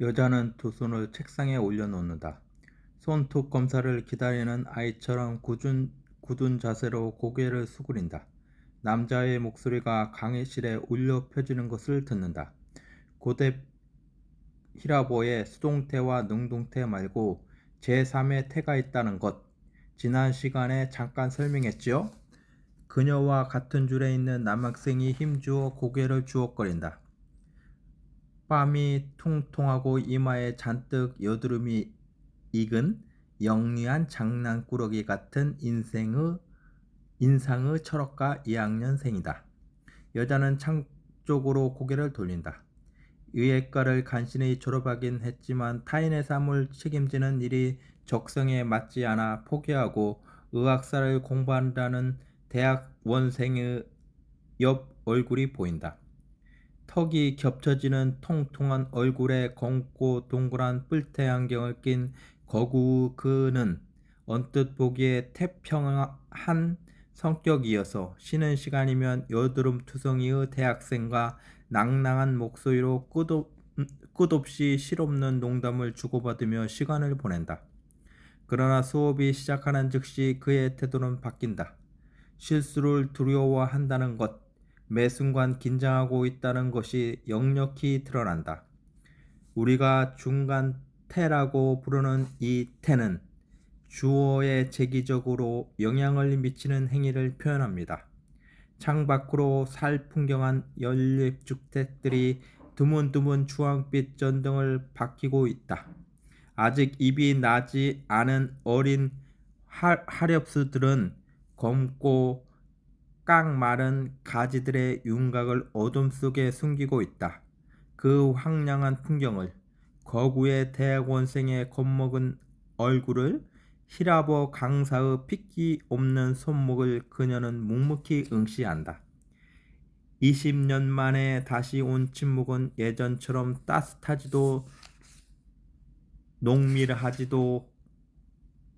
여자는 두 손을 책상에 올려놓는다. 손톱 검사를 기다리는 아이처럼 굳은 자세로 고개를 수그린다. 남자의 목소리가 강의실에 울려 퍼지는 것을 듣는다. 고대 히라보에 수동태와 능동태 말고 제3의 태가 있다는 것. 지난 시간에 잠깐 설명했지요? 그녀와 같은 줄에 있는 남학생이 힘주어 고개를 주걱거린다. 뺨이 퉁퉁하고 이마에 잔뜩 여드름이 익은 영리한 장난꾸러기 같은 인상의 철학과 2학년생이다. 여자는 창 쪽으로 고개를 돌린다. 의예과를 간신히 졸업하긴 했지만 타인의 삶을 책임지는 일이 적성에 맞지 않아 포기하고 의학사를 공부한다는 대학원생의 옆 얼굴이 보인다. 턱이 겹쳐지는 통통한 얼굴에 검고 동그란 뿔테 안경을 낀 거구 그는 언뜻 보기에 태평한 성격이어서 쉬는 시간이면 여드름투성이의 대학생과 낭낭한 목소리로 끝없이 실없는 농담을 주고받으며 시간을 보낸다. 그러나 수업이 시작하는 즉시 그의 태도는 바뀐다. 실수를 두려워한다는 것, 매 순간 긴장하고 있다는 것이 역력히 드러난다. 우리가 중간 태라고 부르는 이 태는 주어에 재기적으로 영향을 미치는 행위를 표현합니다. 창밖으로 살풍경한 연립주택들이 드문드문 주황빛 전등을 밝히고 있다. 아직 잎이 나지 않은 어린 하렵수들은 검고 깡마른 가지들의 윤곽을 어둠 속에 숨기고 있다. 그 황량한 풍경을, 거구의 대학원생의 겁먹은 얼굴을, 히라버 강사의 핏기 없는 손목을 그녀는 묵묵히 응시한다. 20년 만에 다시 온 침묵은 예전처럼 따뜻하지도 농밀하지도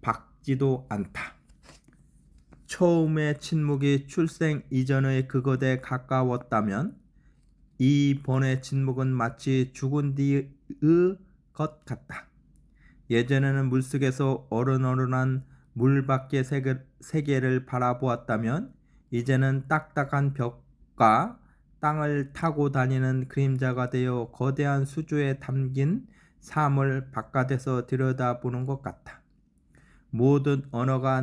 밝지도 않다. 처음의 침묵이 출생 이전의 그것에 가까웠다면 이번의 침묵은 마치 죽은 뒤의 것 같다. 예전에는 물속에서 어른어른한 물밖의 세계를 바라보았다면 이제는 딱딱한 벽과 땅을 타고 다니는 그림자가 되어 거대한 수조에 담긴 삶을 바깥에서 들여다보는 것 같다. 모든 언어가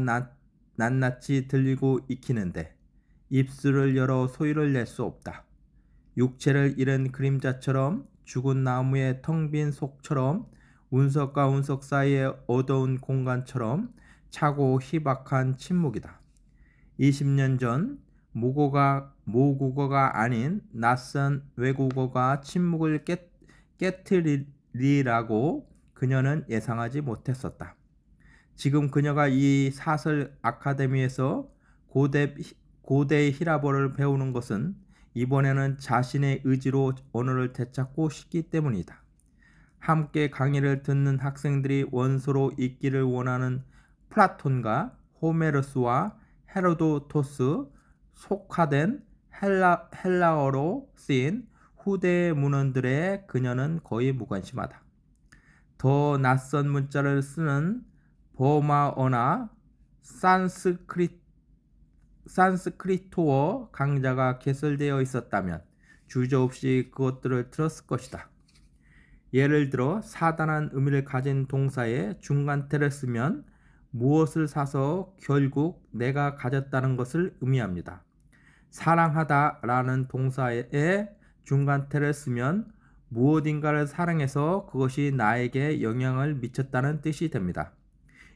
낱낱이 들리고 익히는데 입술을 열어 소리를 낼 수 없다. 육체를 잃은 그림자처럼 죽은 나무의 텅 빈 속처럼 운석과 운석 사이의 어두운 공간처럼 차고 희박한 침묵이다. 20년 전 모국어가 아닌 낯선 외국어가 침묵을 깨트리리라고 그녀는 예상하지 못했었다. 지금 그녀가 이 사설 아카데미에서 고대 히라보를 배우는 것은 이번에는 자신의 의지로 언어를 되찾고 싶기 때문이다. 함께 강의를 듣는 학생들이 원서로 읽기를 원하는 플라톤과 호메로스와 헤로도토스, 속화된 헬라어로 쓰인 후대의 문헌들에 그녀는 거의 무관심하다. 더 낯선 문자를 쓰는 버마어나 산스크리트어 강좌가 개설되어 있었다면 주저없이 그것들을 들었을 것이다. 예를 들어 사단한 의미를 가진 동사에 중간태를 쓰면 무엇을 사서 결국 내가 가졌다는 것을 의미합니다. 사랑하다 라는 동사에 중간태를 쓰면 무엇인가를 사랑해서 그것이 나에게 영향을 미쳤다는 뜻이 됩니다.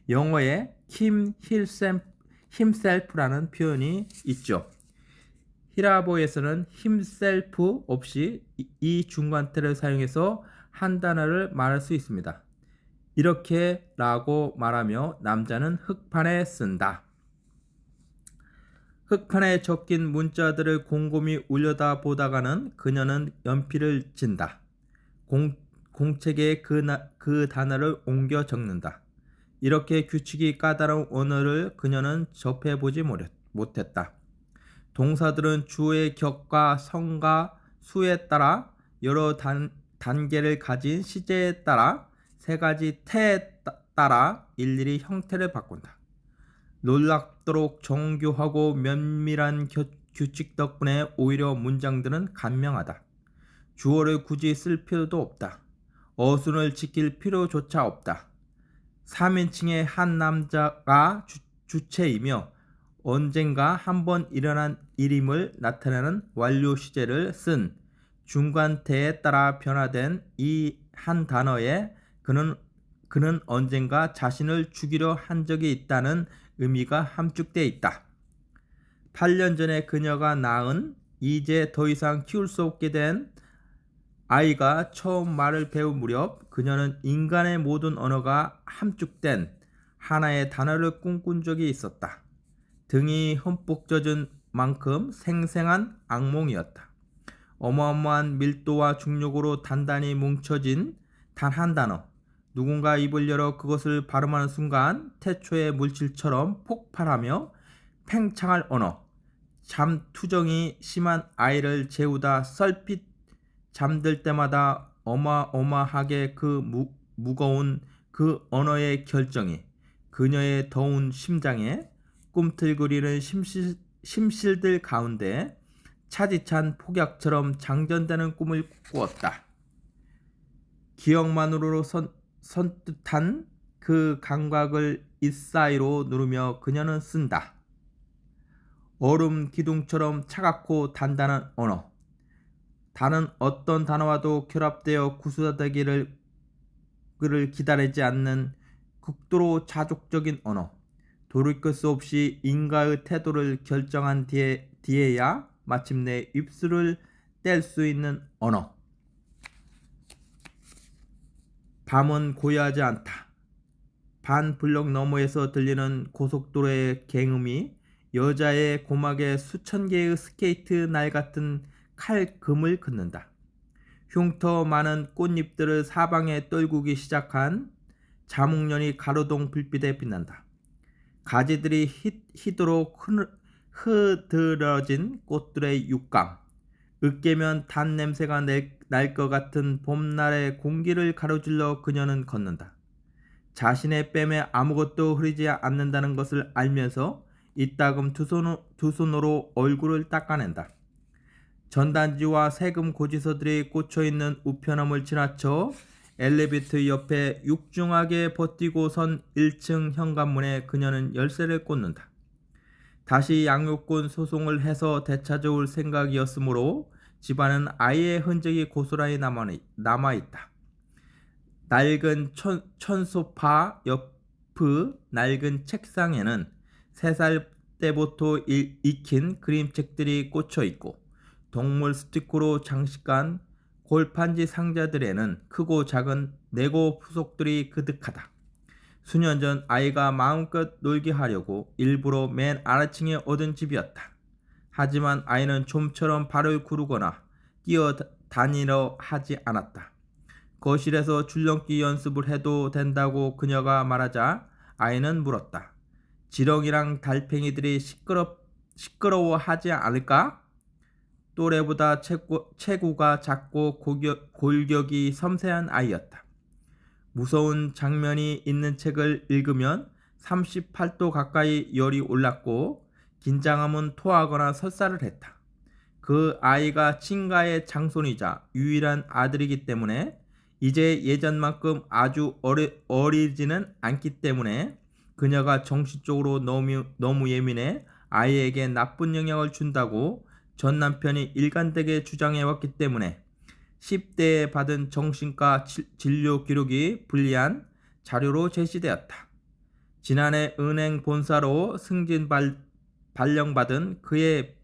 영어에 himself라는 표현이 있죠. 히라보에서는 himself 없이 이 중간태를 사용해서 한 단어를 말할 수 있습니다. 이렇게 라고 말하며 남자는 흑판에 쓴다. 흑판에 적힌 문자들을 곰곰이 올려다보다가는 그녀는 연필을 진다. 공책에 그 단어를 옮겨 적는다. 이렇게 규칙이 까다로운 언어를 그녀는 접해보지 못했다. 동사들은 주어의 격과 성과 수에 따라 여러 단계를 가진 시제에 따라 세 가지 태에 따라 일일이 형태를 바꾼다. 놀랍도록 정교하고 면밀한 규칙 덕분에 오히려 문장들은 간명하다. 주어를 굳이 쓸 필요도 없다. 어순을 지킬 필요조차 없다. 3인칭의 한 남자가 주체이며 언젠가 한번 일어난 일임을 나타내는 완료 시제를 쓴 중간태에 따라 변화된 이 한 단어에 그는 언젠가 자신을 죽이려 한 적이 있다는 의미가 함축되어 있다. 8년 전에 그녀가 낳은 이제 더 이상 키울 수 없게 된 아이가 처음 말을 배울 무렵 그녀는 인간의 모든 언어가 함축된 하나의 단어를 꿈꾼 적이 있었다. 등이 흠뻑 젖은 만큼 생생한 악몽이었다. 어마어마한 밀도와 중력으로 단단히 뭉쳐진 단 한 단어. 누군가 입을 열어 그것을 발음하는 순간 태초의 물질처럼 폭발하며 팽창할 언어. 잠투정이 심한 아이를 재우다 썰핏 잠들 때마다 어마어마하게 무거운 그 언어의 결정이 그녀의 더운 심장에 꿈틀거리는 심실들 가운데 차디찬 폭약처럼 장전되는 꿈을 꾸었다. 기억만으로 선뜻한 그 감각을 입사이로 누르며 그녀는 쓴다. 얼음 기둥처럼 차갑고 단단한 언어. 다른 어떤 단어와도 결합되어 구수하다기를 기다리지 않는 극도로 자족적인 언어. 돌이킬 수 없이 인가의 태도를 결정한 뒤에야 마침내 입술을 뗄 수 있는 언어. 밤은 고요하지 않다. 반 블록 너머에서 들리는 고속도로의 갱음이 여자의 고막에 수천 개의 스케이트 날 같은 칼금을 긋는다. 흉터 많은 꽃잎들을 사방에 떨구기 시작한 자목련이 가로등 불빛에 빛난다. 가지들이 희도록 흐드러진 꽃들의 육감, 으깨면 단 냄새가 날 것 같은 봄날의 공기를 가로질러 그녀는 걷는다. 자신의 뺨에 아무것도 흐르지 않는다는 것을 알면서 이따금 두 손으로 얼굴을 닦아낸다. 전단지와 세금 고지서들이 꽂혀있는 우편함을 지나쳐 엘리베이터 옆에 육중하게 버티고 선 1층 현관문에 그녀는 열쇠를 꽂는다. 다시 양육권 소송을 해서 되찾아올 생각이었으므로 집안은 아이의 흔적이 고스란히 남아있다. 낡은 천소파 옆의 낡은 책상에는 3살 때부터 익힌 그림책들이 꽂혀있고 동물 스티커로 장식한 골판지 상자들에는 크고 작은 레고 부속들이 그득하다. 수년 전 아이가 마음껏 놀게 하려고 일부러 맨 아래층에 얻은 집이었다. 하지만 아이는 좀처럼 발을 구르거나 뛰어다니려 하지 않았다. 거실에서 줄넘기 연습을 해도 된다고 그녀가 말하자 아이는 물었다. 지렁이랑 달팽이들이 시끄러워하지 않을까? 또래보다 체구가 작고 골격이 섬세한 아이였다. 무서운 장면이 있는 책을 읽으면 38도 가까이 열이 올랐고 긴장하면 토하거나 설사를 했다. 그 아이가 친가의 장손이자 유일한 아들이기 때문에 이제 예전만큼 아주 어리지는 않기 때문에 그녀가 정신적으로 너무 예민해 아이에게 나쁜 영향을 준다고 전 남편이 일관되게 주장해왔기 때문에 10대에 받은 정신과 진료 기록이 불리한 자료로 제시되었다. 지난해 은행 본사로 승진 발령받은 그에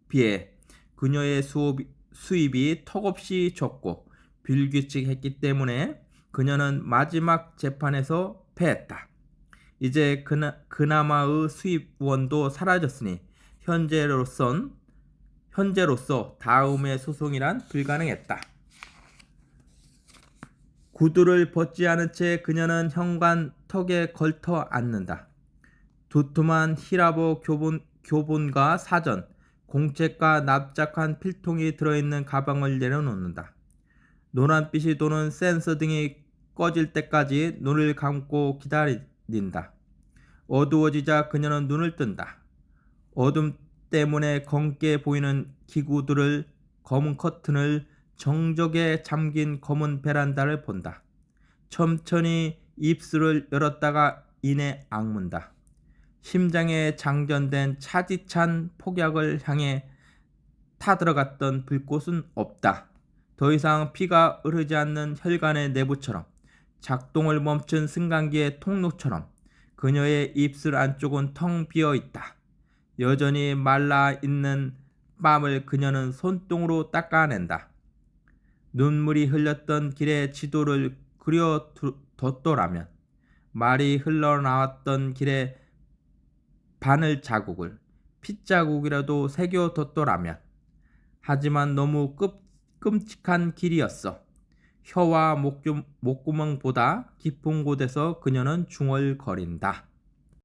비해 그녀의 수입이 턱없이 적고 불규칙했기 때문에 그녀는 마지막 재판에서 패했다. 이제 그나마의 수입원도 사라졌으니 현재로서 다음의 소송이란 불가능했다. 구두를 벗지 않은 채 그녀는 현관 턱에 걸터 앉는다. 두툼한 히라보 교본과 사전, 공책과 납작한 필통이 들어있는 가방을 내려놓는다. 노란빛이 도는 센서 등이 꺼질 때까지 눈을 감고 기다린다. 어두워지자 그녀는 눈을 뜬다. 어둠 때문에 검게 보이는 기구들을, 검은 커튼을, 정적에 잠긴 검은 베란다를 본다. 천천히 입술을 열었다가 이내 악문다. 심장에 장전된 차디찬 폭약을 향해 타들어갔던 불꽃은 없다. 더 이상 피가 흐르지 않는 혈관의 내부처럼, 작동을 멈춘 승강기의 통로처럼 그녀의 입술 안쪽은 텅 비어 있다. 여전히 말라 있는 뺨을 그녀는 손등으로 닦아낸다. 눈물이 흘렸던 길의 지도를 그려뒀더라면, 말이 흘러나왔던 길의 바늘 자국을 핏자국이라도 새겨뒀더라면. 하지만 너무 끔찍한 길이었어. 혀와 목구멍보다 깊은 곳에서 그녀는 중얼거린다.